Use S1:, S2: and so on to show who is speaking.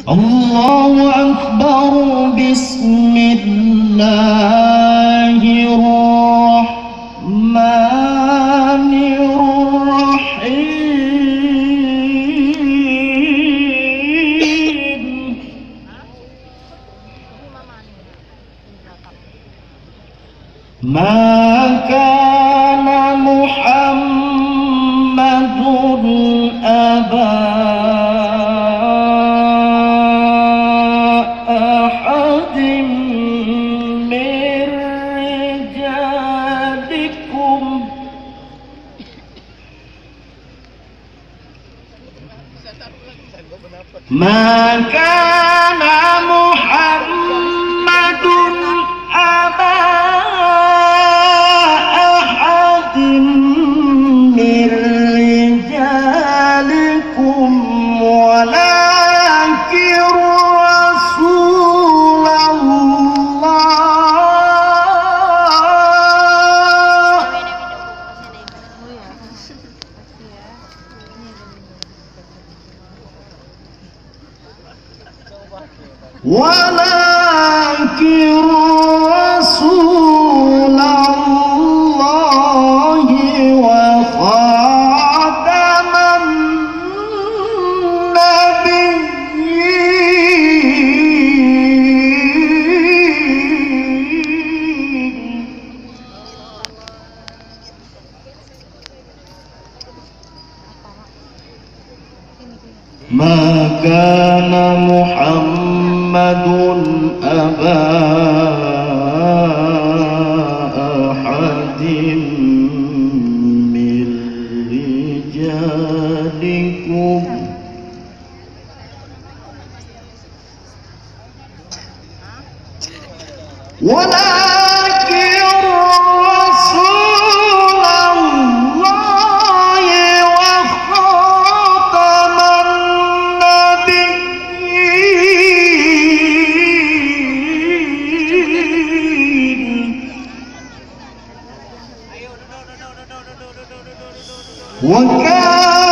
S1: Allahu Akbar. Bismillahirrahmanirrahim. Ma kana Muhammadun aba ahadin min rijalikum. Ma kana Muhammadun aba من رجالكم ولكن رسول الله وخاتم النبيين. ما كان محمد أبا أحد من رجالكم ولكن رسول الله وخاتم النبيين. وكان